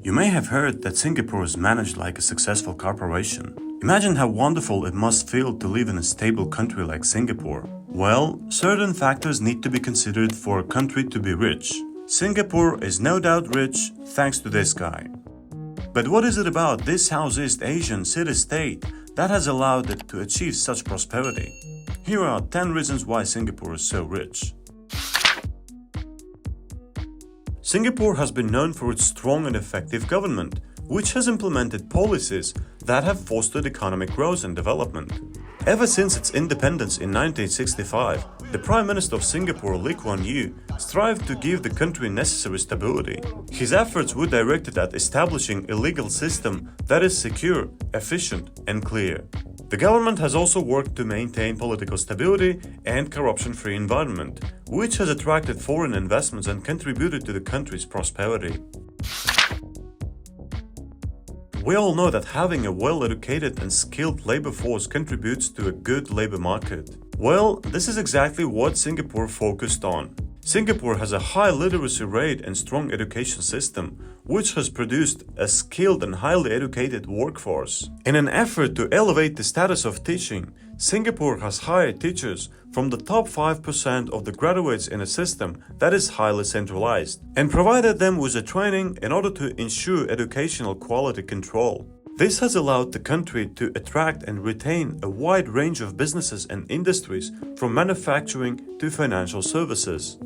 You may have heard that Singapore is managed like a successful corporation. Imagine how wonderful it must feel to live in a stable country like Singapore. Well, certain factors need to be considered for a country to be rich. Singapore is no doubt rich thanks to this guy. But what is it about this Southeast Asian city-state that has allowed it to achieve such prosperity? Here are 10 reasons why Singapore is so rich. Singapore has been known for its strong and effective government, which has implemented policies that have fostered economic growth and development. Ever since its independence in 1965, the Prime Minister of Singapore, Lee Kuan Yew, strived to give the country necessary stability. His efforts were directed at establishing a legal system that is secure, efficient, and clear. The government has also worked to maintain political stability and corruption-free environment, which has attracted foreign investments and contributed to the country's prosperity. We all know that having a well-educated and skilled labor force contributes to a good labor market. Well, this is exactly what Singapore focused on. Singapore has a high literacy rate and strong education system, which has produced a skilled and highly educated workforce. In an effort to elevate the status of teaching, Singapore has hired teachers from the top 5% of the graduates in a system that is highly centralized, and provided them with a training in order to ensure educational quality control. This has allowed the country to attract and retain a wide range of businesses and industries, from manufacturing to financial services.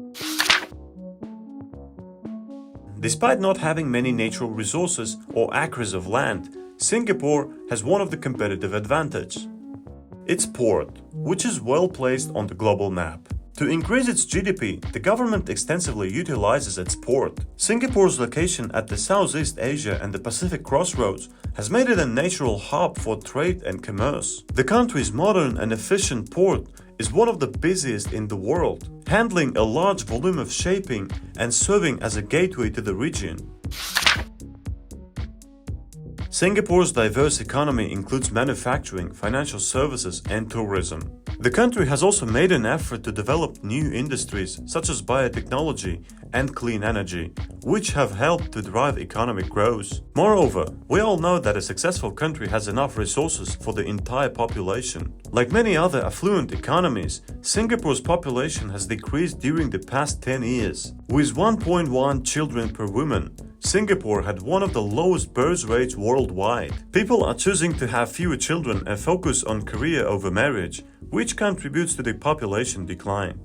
Despite not having many natural resources or acres of land, Singapore has one of the competitive advantages: its port, which is well placed on the global map. To increase its GDP, the government extensively utilizes its port. Singapore's location at the Southeast Asia and the Pacific crossroads has made it a natural hub for trade and commerce. The country's modern and efficient port is one of the busiest in the world, handling a large volume of shipping and serving as a gateway to the region. Singapore's diverse economy includes manufacturing, financial services, and tourism. The country has also made an effort to develop new industries such as biotechnology and clean energy, which have helped to drive economic growth. Moreover, we all know that a successful country has enough resources for the entire population. Like many other affluent economies, Singapore's population has decreased during the past 10 years. With 1.1 children per woman, Singapore had one of the lowest birth rates worldwide. People are choosing to have fewer children and focus on career over marriage, which contributes to the population decline.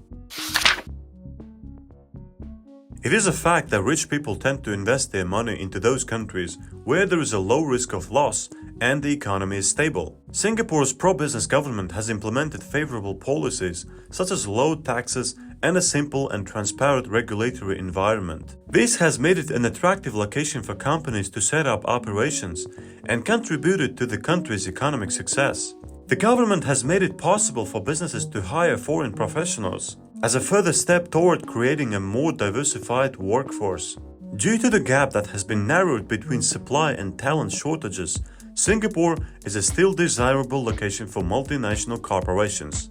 It is a fact that rich people tend to invest their money into those countries where there is a low risk of loss and the economy is stable. Singapore's pro-business government has implemented favorable policies such as low taxes and a simple and transparent regulatory environment. This has made it an attractive location for companies to set up operations and contributed to the country's economic success. The government has made it possible for businesses to hire foreign professionals as a further step toward creating a more diversified workforce. Due to the gap that has been narrowed between supply and talent shortages, Singapore is a still desirable location for multinational corporations.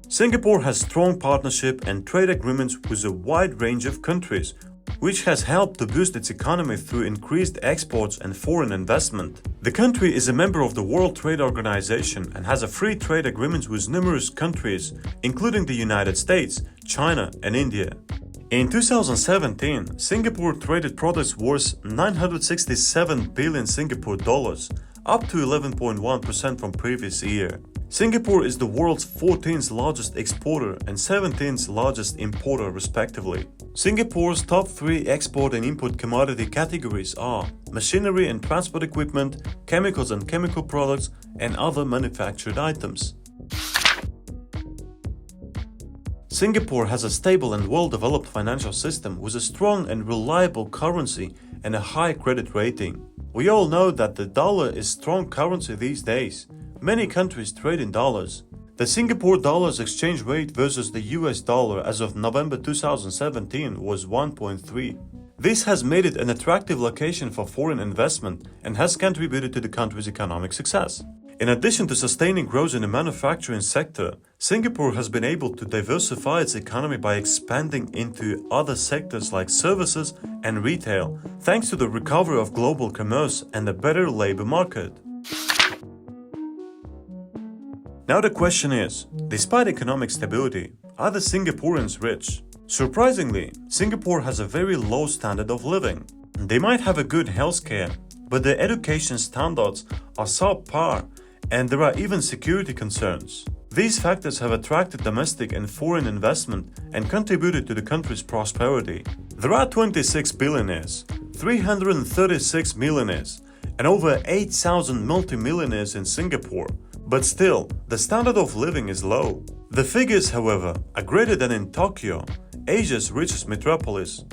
Singapore has strong partnership and trade agreements with a wide range of countries, which has helped to boost its economy through increased exports and foreign investment. The country is a member of the World Trade Organization and has a free trade agreement with numerous countries, including the United States, China, and India. In 2017, Singapore traded products worth 967 billion Singapore dollars, up to 11.1% from previous year. Singapore is the world's 14th largest exporter and 17th largest importer respectively. Singapore's top 3 export and import commodity categories are machinery and transport equipment, chemicals and chemical products, and other manufactured items. Singapore has a stable and well-developed financial system with a strong and reliable currency and a high credit rating. We all know that the dollar is strong currency these days. Many countries trade in dollars. The Singapore dollar's exchange rate versus the US dollar as of November 2017 was 1.3. This has made it an attractive location for foreign investment and has contributed to the country's economic success. In addition to sustaining growth in the manufacturing sector, Singapore has been able to diversify its economy by expanding into other sectors like services and retail, thanks to the recovery of global commerce and a better labor market. Now the question is, despite economic stability, are the Singaporeans rich? Surprisingly, Singapore has a very low standard of living. They might have a good healthcare, but their education standards are subpar, and there are even security concerns. These factors have attracted domestic and foreign investment and contributed to the country's prosperity. There are 26 billionaires, 336 millionaires, and over 8,000 multimillionaires in Singapore. But still, the standard of living is low. The figures, however, are greater than in Tokyo, Asia's richest metropolis.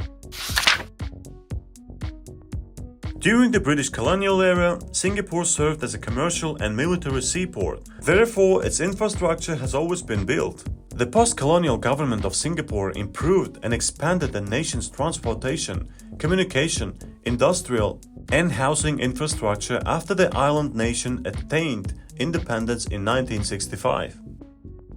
During the British colonial era, Singapore served as a commercial and military seaport. Therefore, its infrastructure has always been built. The post-colonial government of Singapore improved and expanded the nation's transportation, communication, industrial, and housing infrastructure after the island nation attained independence in 1965.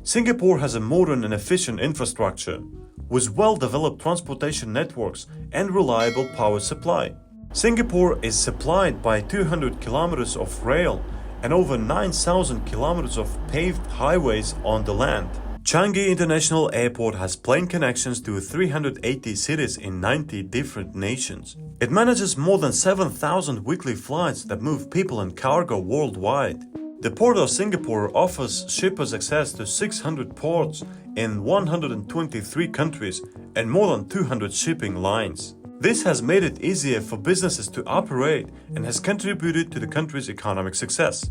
Singapore has a modern and efficient infrastructure, with well-developed transportation networks and reliable power supply. Singapore is supplied by 200 kilometers of rail and over 9,000 kilometers of paved highways on the land. Changi International Airport has plane connections to 380 cities in 90 different nations. It manages more than 7,000 weekly flights that move people and cargo worldwide. The Port of Singapore offers shippers access to 600 ports in 123 countries and more than 200 shipping lines. This has made it easier for businesses to operate and has contributed to the country's economic success.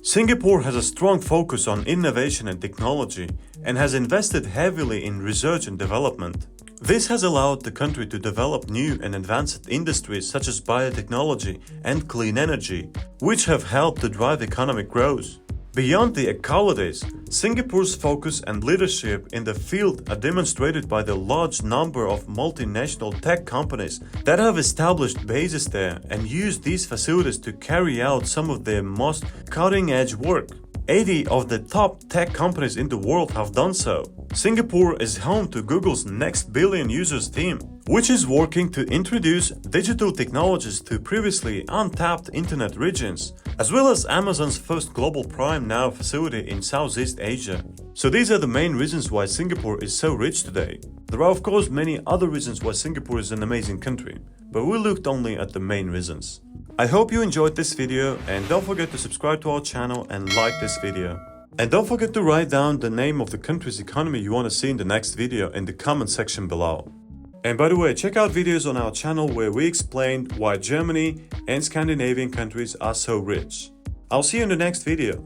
Singapore has a strong focus on innovation and technology and has invested heavily in research and development. This has allowed the country to develop new and advanced industries such as biotechnology and clean energy, which have helped to drive economic growth. Beyond the equalities, Singapore's focus and leadership in the field are demonstrated by the large number of multinational tech companies that have established bases there and use these facilities to carry out some of their most cutting-edge work. 80 of the top tech companies in the world have done so. Singapore is home to Google's Next Billion Users team, which is working to introduce digital technologies to previously untapped internet regions, as well as Amazon's first global Prime Now facility in Southeast Asia. So these are the main reasons why Singapore is so rich today. There are of course many other reasons why Singapore is an amazing country, but we looked only at the main reasons. I hope you enjoyed this video, and don't forget to subscribe to our channel and like this video. And don't forget to write down the name of the country's economy you want to see in the next video in the comment section below. And by the way, check out videos on our channel where we explained why Germany and Scandinavian countries are so rich. I'll see you in the next video.